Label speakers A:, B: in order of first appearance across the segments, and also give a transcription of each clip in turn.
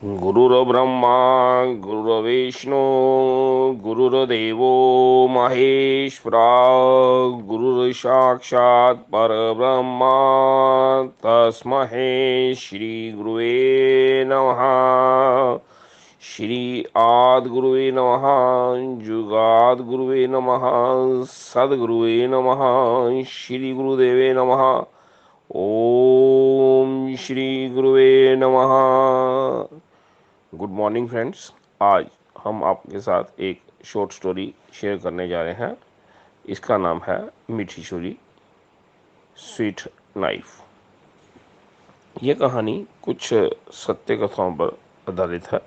A: गुरुर्ब्रह्मा गुरुर्विष्णु गुरुर्देवो महेश्वरा गुरुर्साक्षात् परब्रह्मा तस्मै श्री गुरुवे नमः। श्री आद्गुरुवे नमः। जुगाद्गुरुवे नमः। सद्गुरुवे नमः। श्री गुरुदेवे नमः। ओम श्री गुरुवे नमः। Good morning friends. आज हम आपके साथ एक शॉर्ट स्टोरी शेयर करने जा रहे हैं। इसका नाम है मीठी छुरी स्वीट नाइफ। ये कहानी कुछ सत्य कथाओं पर आधारित है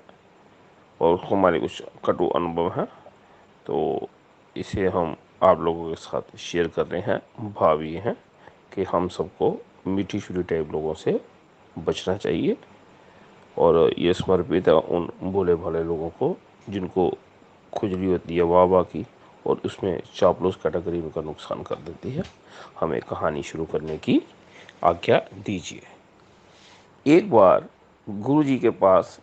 A: और हमारे कुछ कटु अनुभव हैं, तो इसे हम आप लोगों के साथ शेयर कर रहे हैं। भाव ये है कि हम सबको मीठी छुरी टाइप लोगों से बचना चाहिए और ये समर्पित है उन भोले भाले लोगों को जिनको खुजली होती है वाह वाह की और उसमें चापलूस कैटेगरी में का नुकसान कर देती है। हमें कहानी शुरू करने की आज्ञा दीजिए। एक बार गुरुजी के पास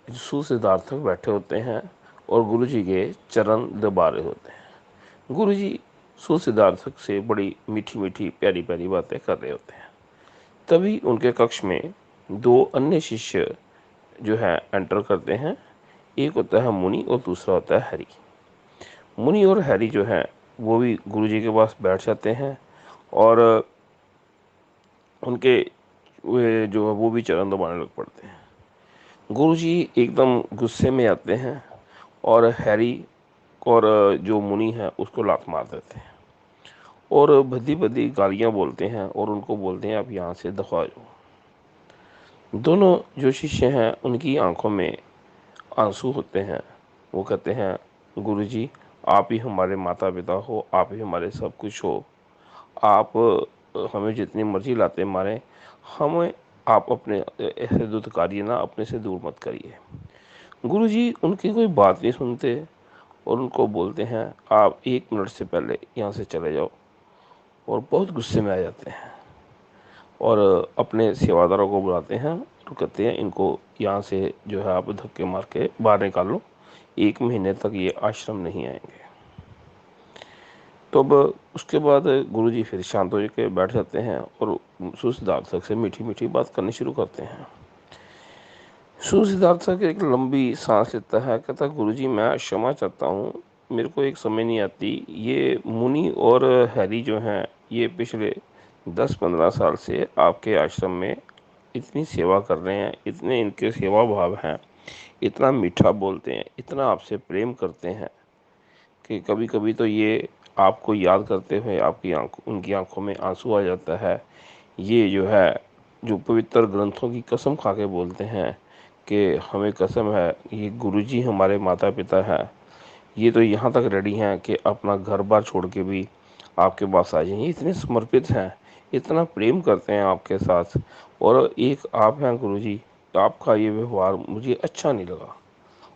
A: सुसिद्धार्थक बैठे होते हैं और गुरुजी के चरण दबा रहे होते हैं। गुरुजी सुसिद्धार्थक से बड़ी मीठी मीठी प्यारी प्यारी बातें कर रहे होते हैं। तभी उनके कक्ष में दो अन्य शिष्य जो है एंटर करते हैं। एक होता है मुनि और दूसरा होता है हरि। मुनि और हरि जो है वो भी गुरुजी के पास बैठ जाते हैं और उनके वे जो है वो भी चरण दबाने लग पड़ते हैं। गुरुजी एकदम गुस्से में आते हैं और हैरी और जो मुनि है उसको लात मार देते हैं और भद्दी भद्दी गालियां बोलते हैं और उनको बोलते हैं आप यहाँ से दफा जाओ। दोनों जो शिष्य हैं उनकी आंखों में आंसू होते हैं। वो कहते हैं गुरुजी आप ही हमारे माता पिता हो, आप ही हमारे सब कुछ हो। आप हमें जितनी मर्जी लाते मारें, हमें आप अपने ऐसे दुष्कार्य ना अपने से दूर मत करिए। गुरुजी उनकी कोई बात नहीं सुनते और उनको बोलते हैं आप 1 मिनट से पहले यहाँ से चले जाओ, और बहुत गुस्से में आ जाते हैं और अपने सेवादारों को बुलाते हैं और कहते हैं इनको यहाँ से जो है आप धक्के मार के बाहर निकाल लो, 1 महीने तक ये आश्रम नहीं आएंगे। तो अब उसके बाद गुरुजी फिर शांत हो के बैठ जाते हैं और सुसिद्धार्थक से मीठी मीठी बात करनी शुरू करते हैं। सुसिद्धार्थक एक लंबी सांस लेता है, कहता गुरुजी मैं क्षमा चाहता हूँ, मेरे को एक समझ नहीं आती, ये मुनि और हैरी जो हैं ये पिछले 10-15 साल से आपके आश्रम में इतनी सेवा कर रहे हैं, इतने इनके सेवा भाव हैं, इतना मीठा बोलते हैं, इतना आपसे प्रेम करते हैं कि कभी कभी तो ये आपको याद करते हुए आपकी उनकी आंखों में आंसू आ जाता है। ये जो है जो पवित्र ग्रंथों की कसम खा के बोलते हैं कि हमें कसम है ये गुरुजी हमारे माता पिता हैं, ये तो यहाँ तक रेडी हैं कि अपना घर बार छोड़ के भी आपके पास आ जाएंगे। इतने समर्पित हैं, इतना प्रेम करते हैं आपके साथ, और एक आप हैं गुरुजी, आपका ये व्यवहार मुझे अच्छा नहीं लगा।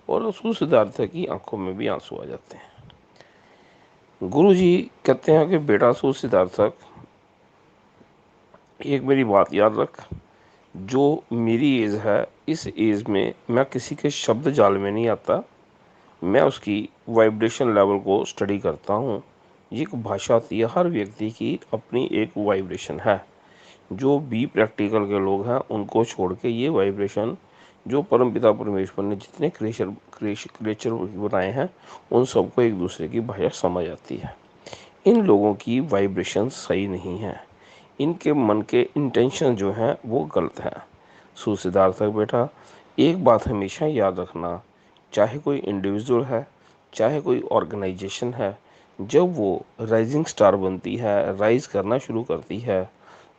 A: और उस सिद्धार्थ की आंखों में भी आंसू आ जाते हैं। गुरुजी कहते हैं कि बेटा सिद्धार्थक, एक मेरी बात याद रख, जो मेरी एज है इस एज में मैं किसी के शब्द जाल में नहीं आता, मैं उसकी वाइब्रेशन लेवल को स्टडी करता हूँ। ये एक भाषा होती है, हर व्यक्ति की अपनी एक वाइब्रेशन है। जो भी प्रैक्टिकल के लोग हैं उनको छोड़ के ये वाइब्रेशन जो परमपिता परमेश्वर ने जितने क्रिएचर बनाए हैं उन सबको एक दूसरे की भाषा समझ आती है। इन लोगों की वाइब्रेशन सही नहीं है, इनके मन के इंटेंशन जो हैं वो गलत हैं। सुसिद्धार्थक बेटा, एक बात हमेशा याद रखना, चाहे कोई इंडिविजुअल है चाहे कोई ऑर्गेनाइजेशन है, जब वो राइजिंग स्टार बनती है, राइज करना शुरू करती है,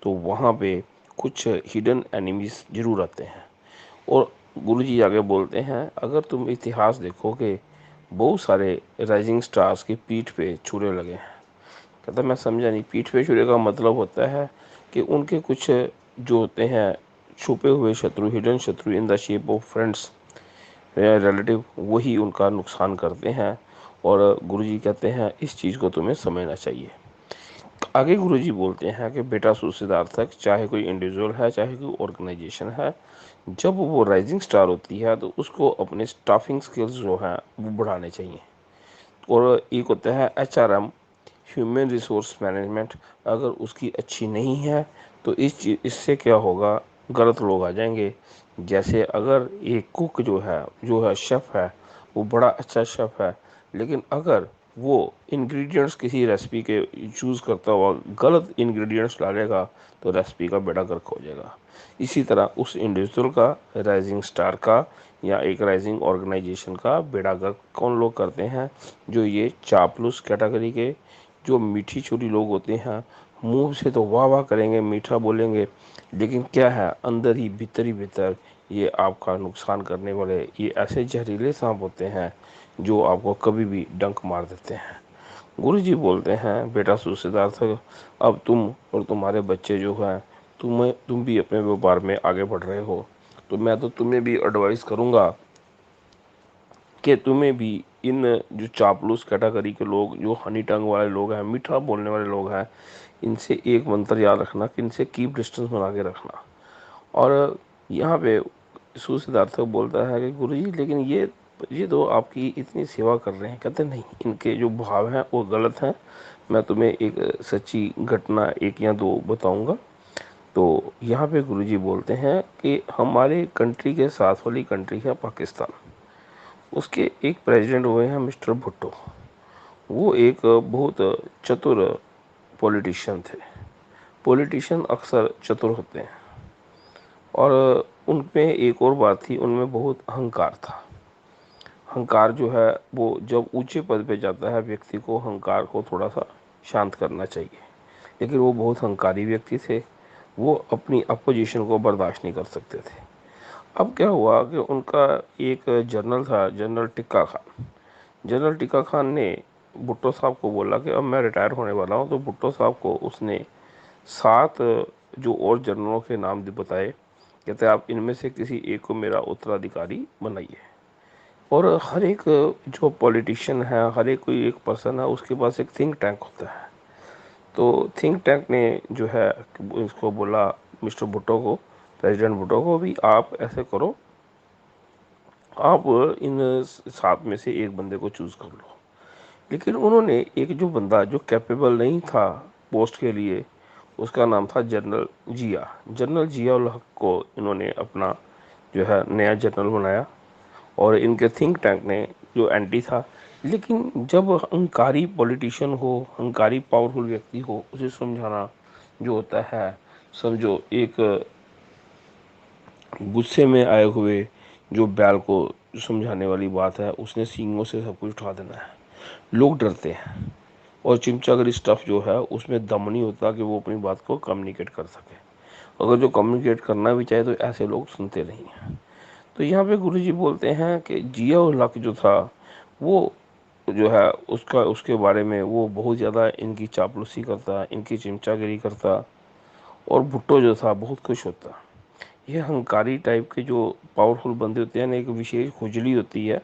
A: तो वहाँ पे कुछ हिडन एनिमीज जरूर आते हैं। और गुरुजी आगे बोलते हैं अगर तुम इतिहास देखोगे बहुत सारे राइजिंग स्टार्स की पीठ पे छुरे लगे हैं। कहता मैं समझा नहीं। पीठ पे छुरे का मतलब होता है कि उनके कुछ जो होते हैं छुपे हुए शत्रु, हिडन शत्रु in the shape of friends relative, वही उनका नुकसान करते हैं। और गुरुजी कहते हैं इस चीज़ को तुम्हें समझना चाहिए। आगे गुरुजी बोलते हैं कि बेटा सुसिद्धार्थक, चाहे कोई इंडिविजुअल है चाहे कोई ऑर्गेनाइजेशन है, जब वो राइजिंग स्टार होती है तो उसको अपने स्टाफिंग स्किल्स जो हैं वो बढ़ाने चाहिए। और एक होता है HRM, ह्यूमन रिसोर्स मैनेजमेंट। अगर उसकी अच्छी नहीं है तो इससे क्या होगा, गलत लोग आ जाएंगे। जैसे अगर एक कुक जो है शेफ़ है, वो बड़ा अच्छा शेफ़ है, लेकिन अगर वो इंग्रेडिएंट्स किसी रेसिपी के चूज़ करता हुआ गलत इंग्रेडिएंट्स डालेगा तो रेसिपी का बेड़ा गर्क हो जाएगा। इसी तरह उस इंडिविजुअल का, राइजिंग स्टार का या एक राइजिंग ऑर्गेनाइजेशन का बेड़ा गर्क कौन लोग करते हैं? जो ये चापलूस कैटेगरी के, जो मीठी छोटी लोग होते हैं। मुंह से तो वाह वाह करेंगे, मीठा बोलेंगे, लेकिन क्या है, अंदर ही भीतर ये आपका नुकसान करने वाले ये ऐसे जहरीले सांप होते हैं जो आपको कभी भी डंक मार देते हैं। गुरुजी बोलते हैं, बेटा सुसिद्धार्थ, अब तुम और तुम्हारे बच्चे जो हैं, तुम भी अपने व्यापार में आगे बढ़ रहे हो, तो मैं तो तुम्हें भी एडवाइस करूंगा कि तुम्हें भी इन जो चापलूस कैटेगरी के लोग, जो हनी टंग वाले लोग हैं, मीठा बोलने वाले लोग हैं, इनसे एक मंत्र याद रखना कि इनसे कीप डिस्टेंस बना के रखना। और यहाँ पे सुसिद्धार्थ बोलता है कि गुरुजी, लेकिन ये तो आपकी इतनी सेवा कर रहे हैं। कहते नहीं, इनके जो भाव हैं वो गलत हैं। मैं तुम्हें एक सच्ची घटना एक या दो बताऊंगा। तो यहाँ पे गुरुजी बोलते हैं कि हमारे कंट्री के साथ वाली कंट्री है पाकिस्तान, उसके एक प्रेसिडेंट हुए हैं मिस्टर भुट्टो। वो एक बहुत चतुर पॉलिटिशियन थे। पॉलिटिशियन अक्सर चतुर होते हैं। और उनमें एक और बात थी, उनमें बहुत अहंकार था। अहंकार जो है वो जब ऊंचे पद पे जाता है, व्यक्ति को अहंकार को थोड़ा सा शांत करना चाहिए। लेकिन वो बहुत अहंकारी व्यक्ति थे, वो अपनी अपोजिशन को बर्दाश्त नहीं कर सकते थे। अब क्या हुआ कि उनका एक जनरल था, जनरल टिक्का खान। जनरल टिक्का खान ने भुट्टो साहब को बोला कि अब मैं रिटायर होने वाला हूँ। तो भुट्टो साहब को उसने 7 जो और जनरलों के नाम बताए। कहते आप इनमें से किसी एक को मेरा उत्तराधिकारी बनाइए। और हर एक जो पॉलिटिशियन है, हर एक कोई एक पर्सन है, उसके पास एक थिंक टैंक होता है। तो थिंक टैंक ने जो है इसको बोला, मिस्टर भुट्टो को, प्रेसिडेंट भुट्टो को, भी आप ऐसे करो, आप इन 7 में से एक बंदे को चूज़ कर लो। लेकिन उन्होंने एक जो बंदा जो कैपेबल नहीं था पोस्ट के लिए, उसका नाम था जनरल जिया। जनरल जिया उल हक को इन्होंने अपना जो है नया जनरल बनाया। और इनके थिंक टैंक ने जो एंटी था। लेकिन जब अहंकारी पॉलिटिशियन हो, अहंकारी पावरफुल व्यक्ति हो, उसे समझाना जो होता है, समझो एक गुस्से में आए हुए जो बैल को समझाने वाली बात है, उसने सींगों से सब कुछ उठा देना है। लोग डरते हैं। और चिमचागरी स्टफ जो है उसमें दम नहीं होता कि वो अपनी बात को कम्युनिकेट कर सके। अगर जो कम्युनिकेट करना भी चाहे तो ऐसे लोग सुनते नहीं हैं। तो यहाँ पे गुरुजी बोलते हैं कि जिया उल हक जो था, वो जो है उसका उसके बारे में वो बहुत ज़्यादा इनकी चापलूसी करता, इनकी चिमचागिरी करता। और भुट्टो जो था बहुत खुश होता। ये अहंकारी टाइप के जो पावरफुल बंदे होते हैं ना, एक विशेष खुजली होती है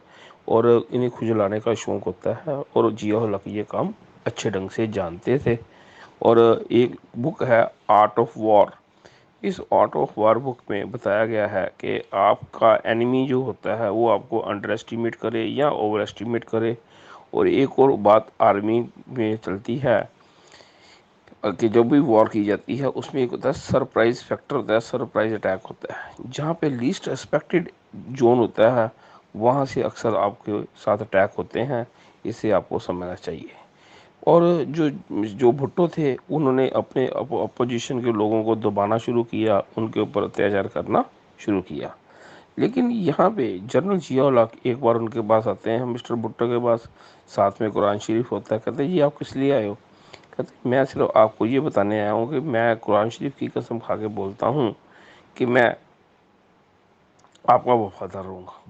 A: और इन्हें खुजलाने का शौक होता है। और जिया उल हक ये काम अच्छे ढंग से जानते थे। और एक बुक है आर्ट ऑफ वॉर। इस आर्ट ऑफ वॉर बुक में बताया गया है कि आपका एनिमी जो होता है वो आपको अंडर एस्टिमेट करे या ओवर एस्टिमेट करे। और एक और बात आर्मी में चलती है कि जब भी वॉर की जाती है उसमें एक होता है सरप्राइज फैक्टर, होता है सरप्राइज अटैक होता है। जहाँ पे लीस्ट एक्सपेक्टेड जोन होता है वहाँ से अक्सर आपके साथ अटैक होते हैं। इसे आपको समझना चाहिए। और जो जो भुट्टो थे उन्होंने अपने अपोजिशन के लोगों को दबाना शुरू किया, उनके ऊपर अत्याचार करना शुरू किया। लेकिन यहाँ पे जनरल जिया उल हक एक बार उनके पास आते हैं, मिस्टर भुट्टो के पास। साथ में कुरान शरीफ होता है। कहते हैं ये आप किस लिए आए हो? कहते मैं सिर्फ आपको ये बताने आया हूँ कि मैं कुरान शरीफ की कसम खा के बोलता हूँ कि मैं आपका वफादार रहूँगा।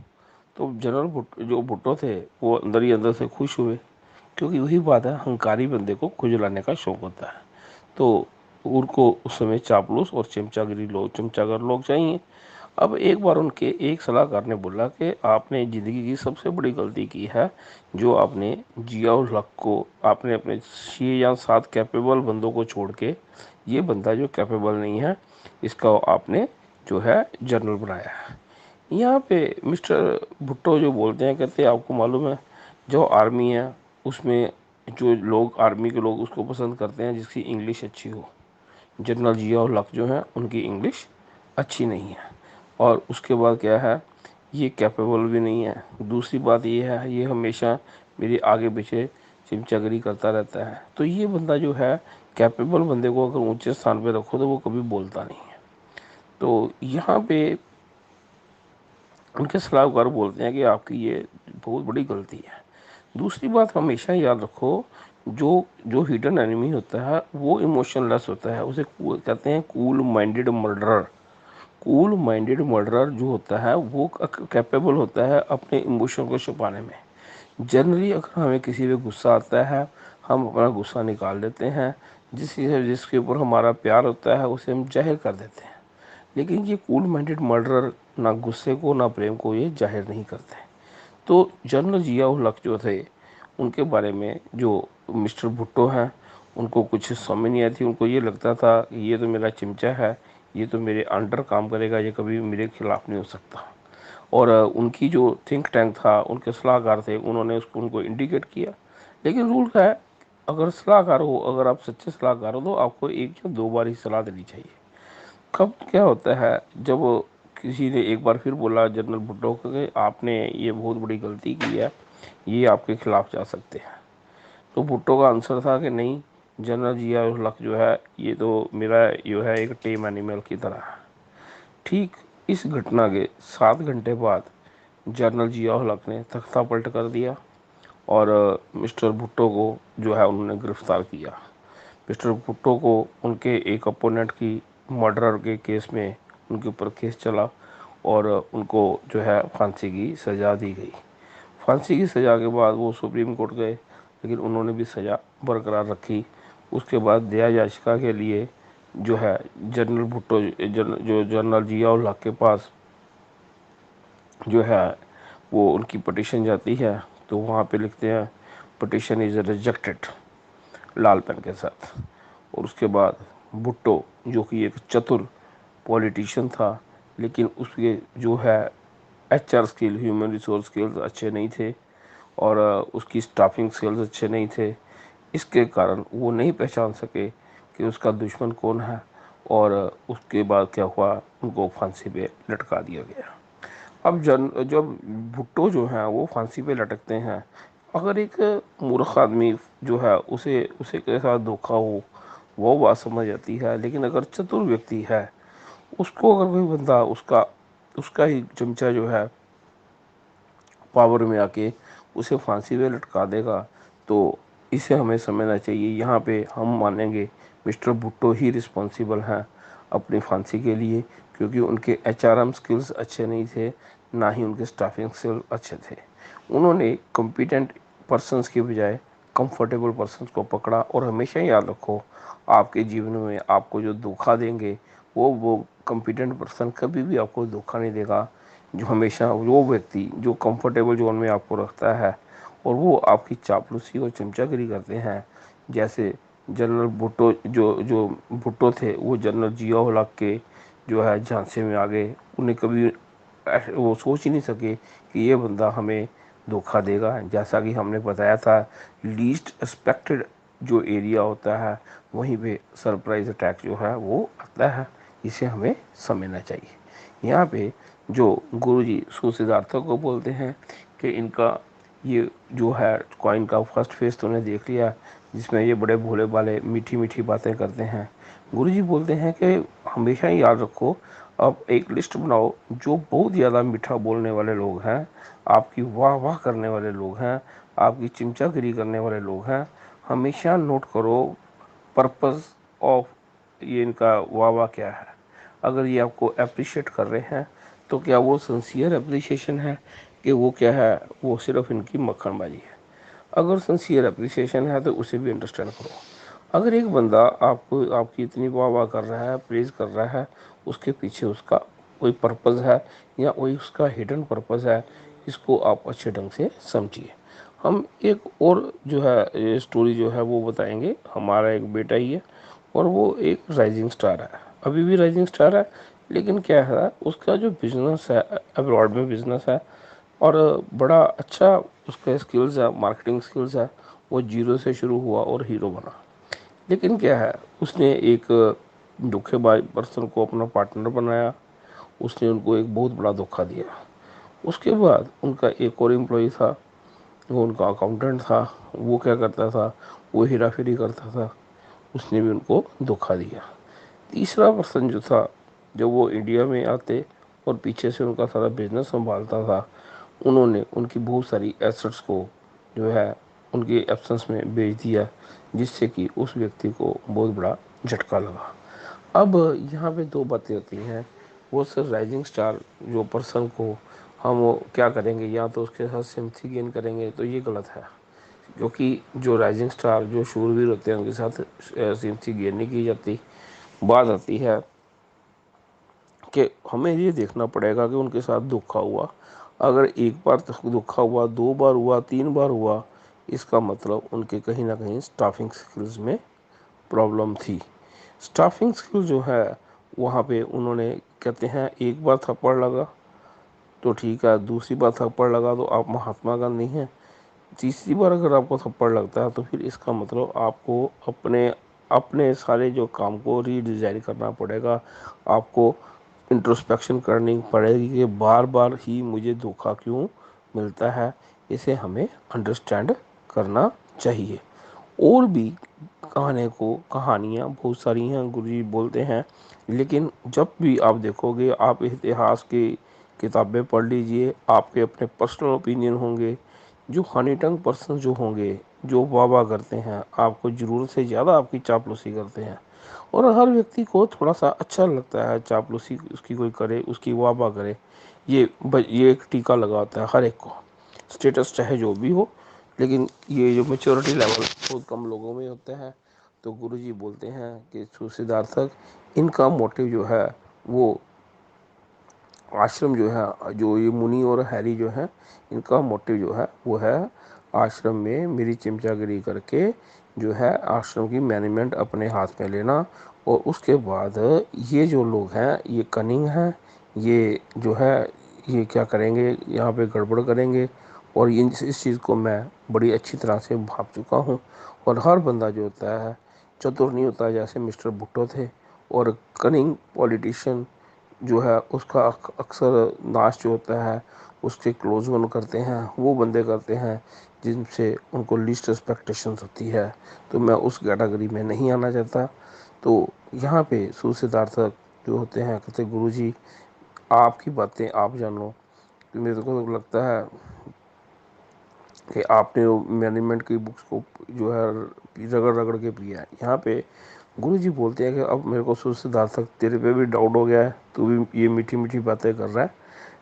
A: तो जनरल जो भुट्टो थे वो अंदर ही अंदर से खुश हुए, क्योंकि वही बात है, अहंकारी बंदे को खुजलाने का शौक होता है। तो उनको उस समय चापलूस और चमचागिरी लोग, चमचागर लोग चाहिए। अब एक बार उनके एक सलाहकार ने बोला कि आपने ज़िंदगी की सबसे बड़ी गलती की है, जो आपने जियाउल हक को आपने अपने 6 या 7 कैपेबल बंदों को छोड़ के ये बंदा जो कैपेबल नहीं है इसका आपने जो है जनरल बनाया है। यहाँ पे मिस्टर भुट्टो जो बोलते हैं, कहते हैं आपको मालूम है जो आर्मी है उसमें जो लोग आर्मी के लोग उसको पसंद करते हैं जिसकी इंग्लिश अच्छी हो। जनरल जियाउल हक जो है उनकी इंग्लिश अच्छी नहीं है, और उसके बाद क्या है, ये कैपेबल भी नहीं है। दूसरी बात ये है ये हमेशा मेरे आगे पीछे चिमचागरी करता रहता है। तो ये बंदा जो है कैपेबल बंदे को अगर ऊंचे स्थान पे रखो तो वो कभी बोलता नहीं है। तो यहाँ पे उनके सलाहकार बोलते हैं कि आपकी ये बहुत बड़ी गलती है। दूसरी बात हमेशा याद रखो, जो जो हिडन एनिमी होता है वो इमोशनलेस होता है, उसे कहते हैं cool minded murderer. Cool minded murderer जो होता है वो कैपेबल होता है अपने इमोशन को छुपाने में। जनरली अगर हमें किसी पे गुस्सा आता है हम अपना गुस्सा निकाल देते हैं, जिसके ऊपर हमारा प्यार होता है उसे हम जाहिर कर देते हैं। लेकिन ये कूल माइंडेड मर्डरर ना गुस्से को ना प्रेम को ये जाहिर नहीं करते। तो जनरल जियाउल हक जो थे उनके बारे में जो मिस्टर भुट्टो हैं उनको कुछ समझ नहीं आई थी। उनको ये लगता था कि ये तो मेरा चिमचा है, ये तो मेरे अंडर काम करेगा, ये कभी मेरे खिलाफ नहीं हो सकता। और उनकी जो थिंक टैंक था उनके सलाहकार थे उन्होंने उसको उनको इंडिकेट किया। लेकिन रूल का है, अगर सलाहकार हो, अगर आप सच्चे सलाहकार हो तो आपको एक या दो बार ही सलाह देनी चाहिए। कब क्या होता है जब किसी ने एक बार फिर बोला जनरल भुट्टो को कि आपने ये बहुत बड़ी गलती की है, ये आपके खिलाफ जा सकते हैं। तो भुट्टो का आंसर था कि नहीं, जनरल जियाउल हक जो है ये तो मेरा जो है एक टेम एनिमल की तरह है। ठीक इस घटना के 7 घंटे बाद जनरल जियाउल हक ने तख्ता पलट कर दिया और मिस्टर भुट्टो को जो है उन्होंने गिरफ्तार किया। मिस्टर भुट्टो को उनके एक अपोनेंट की मर्डर के केस में उनके ऊपर केस चला और उनको जो है फांसी की सज़ा दी गई। फांसी की सज़ा के बाद वो सुप्रीम कोर्ट गए, लेकिन उन्होंने भी सज़ा बरकरार रखी। उसके बाद दया याचिका के लिए जो है जनरल भुट्टो जो जनरल जियाउल हक के पास जो है वो उनकी पटिशन जाती है, तो वहाँ पे लिखते हैं पटिशन इज़ रिजेक्टेड लाल पेन के साथ। और उसके बाद भुट्टो जो कि एक चतुर पॉलिटिशियन था, लेकिन उसके जो है HR skill human resource skills अच्छे नहीं थे और उसकी स्टाफिंग स्किल्स अच्छे नहीं थे। इसके कारण वो नहीं पहचान सके कि उसका दुश्मन कौन है, और उसके बाद क्या हुआ, उनको फांसी पे लटका दिया गया। अब जब भुट्टो जो है वो फांसी पे लटकते हैं, अगर एक मूर्ख आदमी जो है उसे उसे के साथ धोखा हो वो बात समझ आती है, लेकिन अगर चतुर व्यक्ति है उसको अगर कोई बंदा उसका उसका ही चमचा जो है पावर में आके उसे फांसी पे लटका देगा, तो इसे हमें समझना चाहिए। यहाँ पे हम मानेंगे मिस्टर भुट्टो ही रिस्पॉन्सिबल हैं अपनी फांसी के लिए, क्योंकि उनके एचआरएम स्किल्स अच्छे नहीं थे, ना ही उनके स्टाफिंग स्किल अच्छे थे। उन्होंने कॉम्पिटेंट पर्सन्स के बजाय कंफर्टेबल पर्सन्स को पकड़ा। और हमेशा याद रखो, आपके जीवन में आपको जो धोखा देंगे वो कॉम्पिटेंट पर्सन कभी भी आपको धोखा नहीं देगा। जो हमेशा वो व्यक्ति जो कंफर्टेबल जोन में आपको रखता है और वो आपकी चापलूसी और चमचागिरी करते हैं, जैसे जनरल भुट्टो जो जो भुट्टो थे वो जनरल जियाउल हक के जो है झांसे में आ गए। उन्हें कभी वो सोच ही नहीं सके कि ये बंदा हमें धोखा देगा। जैसा कि हमने बताया था, लीस्ट एक्सपेक्टेड जो एरिया होता है वहीं पे सरप्राइज अटैक जो है वो आता है। इसे हमें समझना चाहिए। यहाँ पे जो गुरुजी सुसिद्धार्थ को बोलते हैं कि इनका ये जो है कॉइन का फर्स्ट फेस तो उन्हें देख लिया, जिसमें ये बड़े भोले भाले मीठी मीठी बातें करते हैं। गुरुजी बोलते हैं कि हमेशा ही याद रखो, आप एक लिस्ट बनाओ जो बहुत ज़्यादा मीठा बोलने वाले लोग हैं, आपकी वाह वाह करने वाले लोग हैं, आपकी चिमचागिरी करने वाले लोग हैं। हमेशा नोट करो पर्पस ऑफ ये इनका वाह वाह क्या है। अगर ये आपको अप्रिशिएट कर रहे हैं तो क्या वो सिंसियर अप्रिसिएशन है कि वो क्या है, वो सिर्फ इनकी मक्खनबाजी है। अगर सिंसियर अप्रिसिएशन है तो उसे भी अंडरस्टैंड करो। अगर एक बंदा आपको आपकी इतनी वाह वाह कर रहा है, प्रेज़ कर रहा है, उसके पीछे उसका कोई पर्पज़ है या कोई उसका हिडन पर्पज़ है, इसको आप अच्छे ढंग से समझिए। हम एक और जो है ये स्टोरी जो है वो बताएंगे। हमारा एक बेटा ही है और वो एक राइजिंग स्टार है, अभी भी राइजिंग स्टार है, लेकिन क्या है उसका जो बिजनेस है अब्रॉड में बिजनेस है और बड़ा अच्छा उसका स्किल्स है, मार्केटिंग स्किल्स है। वो जीरो से शुरू हुआ और हीरो बना। लेकिन क्या है उसने एक धोखेबाज पर्सन को अपना पार्टनर बनाया, उसने उनको एक बहुत बड़ा धोखा दिया। उसके बाद उनका एक और एम्प्लॉय था, वो उनका अकाउंटेंट था। वो क्या करता था, वो हेरा फेरी करता था, उसने भी उनको धोखा दिया। तीसरा पर्सन जो था, जब वो इंडिया में आते और पीछे से उनका सारा बिजनेस संभालता था, उन्होंने उनकी बहुत सारी एसेट्स को जो है उनके एब्सेंस में बेच दिया, जिससे कि उस व्यक्ति को बहुत बड़ा झटका लगा। अब यहाँ पे दो बातें होती हैं। वो सर राइजिंग स्टार जो पर्सन को हम क्या करेंगे, या तो उसके साथ सिंपथी गेन करेंगे, तो ये गलत है। क्योंकि जो राइजिंग स्टार जो शूरवीर होते हैं उनके साथ सिंपथी गेन नहीं की जाती। बात आती है कि हमें ये देखना पड़ेगा कि उनके साथ धोखा हुआ। अगर एक बार धोखा हुआ, दो बार हुआ, तीन बार हुआ, इसका मतलब उनके कहीं ना कहीं स्टाफिंग स्किल्स में प्रॉब्लम थी। स्टाफिंग स्किल जो है वहाँ पे उन्होंने कहते हैं एक बार थप्पड़ लगा तो ठीक है, दूसरी बार थप्पड़ लगा तो आप महात्मा गांधी हैं, तीसरी बार अगर आपको थप्पड़ लगता है तो फिर इसका मतलब आपको अपने अपने सारे जो काम को रीडिज़ाइन करना पड़ेगा। आपको इंट्रोस्पेक्शन करनी पड़ेगी कि बार बार ही मुझे धोखा क्यों मिलता है, इसे हमें अंडरस्टैंड करना चाहिए। और भी कहानियाँ बहुत सारी हैं, गुरुजी बोलते हैं। लेकिन जब भी आप देखोगे, आप इतिहास की किताबें पढ़ लीजिए, आपके अपने पर्सनल ओपिनियन होंगे। जो हनी टंग पर्सन जो होंगे, जो वाह वाह करते हैं, आपको ज़रूरत से ज़्यादा आपकी चापलूसी करते हैं। और हर व्यक्ति को थोड़ा सा अच्छा लगता है चापलूसी उसकी कोई करे, उसकी वाह वाह करे। ये एक टीका लगा होता है हर एक को, स्टेटस चाहे जो भी हो। लेकिन ये जो मेच्योरिटी लेवल बहुत कम लोगों में होता है। तो गुरुजी बोलते हैं कि सिद्धार्थक, इनका मोटिव जो है वो आश्रम जो है, जो ये मुनि और हैरी जो है, इनका मोटिव जो है वो है आश्रम में मेरी चिमचागिरी करके जो है आश्रम की मैनेजमेंट अपने हाथ में लेना। और उसके बाद ये जो लोग हैं ये कनिंग हैं, ये जो है ये क्या करेंगे, यहाँ पे गड़बड़ करेंगे। और इस चीज़ को मैं बड़ी अच्छी तरह से भाप चुका हूँ। और हर बंदा जो होता है चतुर नहीं होता, जैसे मिस्टर भुट्टो थे। और कनिंग पॉलिटिशियन जो है उसका अक्सर नाश जो होता है उसके क्लोज वन करते हैं, वो बंदे करते हैं जिनसे उनको लीस्ट एक्सपेक्टेशंस होती है। तो मैं उस कैटेगरी में नहीं आना चाहता। तो यहाँ पे सिद्धार्थक जो होते हैं कहते गुरुजी आपकी बातें आप जानो। तो मेरे को तो लगता है कि आपने मैनेजमेंट की बुक्स को जो है रगड़ रगड़ के पिया है। यहाँ पे गुरुजी बोलते हैं कि अब मेरे को सिद्धार्थक तेरे पे भी डाउट हो गया है, तू भी ये मीठी मीठी बातें कर रहा है।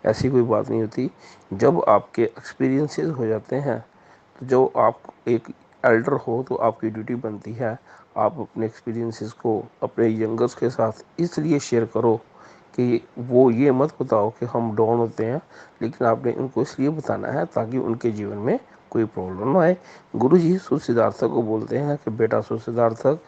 A: ऐसी कोई बात नहीं होती। जब आपके एक्सपीरियंसेस हो जाते हैं, तो जो आप एक एल्डर हो तो आपकी ड्यूटी बनती है आप अपने एक्सपीरियंसेस को अपने यंगर्स के साथ इसलिए शेयर करो कि वो ये मत बताओ कि हम डाउन होते हैं, लेकिन आपने उनको इसलिए बताना है ताकि उनके जीवन में कोई प्रॉब्लम ना आए। गुरु जी सिद्धार्थक को बोलते हैं कि बेटा सिद्धार्थक,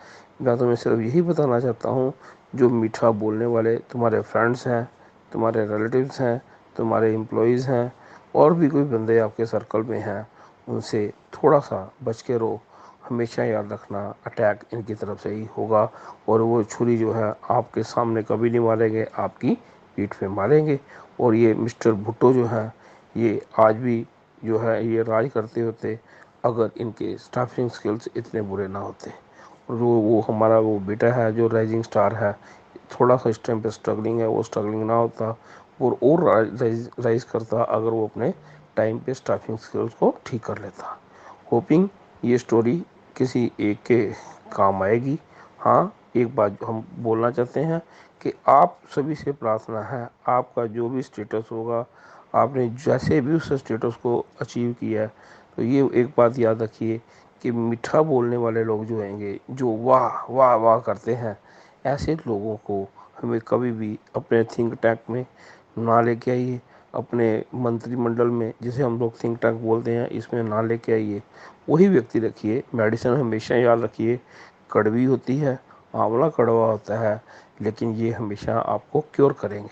A: मैं तुम्हें सिर्फ यही बताना चाहता हूँ, जो मीठा बोलने वाले तुम्हारे फ्रेंड्स हैं, तुम्हारे रिलेटिव्स हैं, तुम्हारे एम्प्लॉयज़ हैं, और भी कोई बंदे आपके सर्कल में हैं, उनसे थोड़ा सा बच के रहो। हमेशा याद रखना अटैक इनकी तरफ से ही होगा। और वो छुरी जो है आपके सामने कभी नहीं मारेंगे, आपकी पीठ पे मारेंगे। और ये मिस्टर भुट्टो जो है ये आज भी जो है ये राज करते होते अगर इनके स्टाफिंग स्किल्स इतने बुरे ना होते। और वो हमारा वो बेटा है जो राइजिंग स्टार है, थोड़ा सा इस टाइम पे स्ट्रगलिंग है, वो स्ट्रगलिंग ना होता और राइज करता अगर वो अपने टाइम पे स्टाफिंग स्किल्स को ठीक कर लेता। होपिंग ये स्टोरी किसी एक के काम आएगी। हाँ, एक बात हम बोलना चाहते हैं कि आप सभी से प्रार्थना है, आपका जो भी स्टेटस होगा, आपने जैसे भी उस स्टेटस को अचीव किया है, तो ये एक बात याद रखिए कि मीठा बोलने वाले लोग जो होंगे, जो वाह वाह वाह करते हैं, ऐसे लोगों को हमें कभी भी अपने थिंक टैंक में ना लेके आइए, अपने मंत्रिमंडल में जिसे हम लोग थिंक टैंक बोलते हैं इसमें ना लेके आइए। वही व्यक्ति रखिए। मेडिसिन हमेशा याद रखिए, कड़वी होती है, आंवला कड़वा होता है, लेकिन ये हमेशा आपको क्योर करेंगे।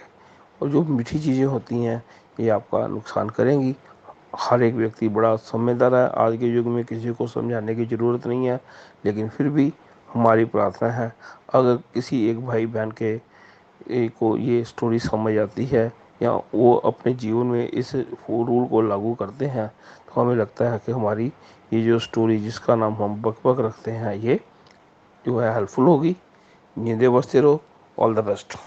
A: और जो मीठी चीज़ें होती हैं ये आपका नुकसान करेंगी। हर एक व्यक्ति बड़ा समझदार है आज के युग में, किसी को समझाने की ज़रूरत नहीं है। लेकिन फिर भी हमारी प्रार्थना है, अगर किसी एक भाई बहन के को ये स्टोरी समझ आती है या वो अपने जीवन में इस रूल को लागू करते हैं, तो हमें लगता है कि हमारी ये जो स्टोरी जिसका नाम हम बक बक रखते हैं ये जो है हेल्पफुल होगी। नींदे बसते रहो। All the best.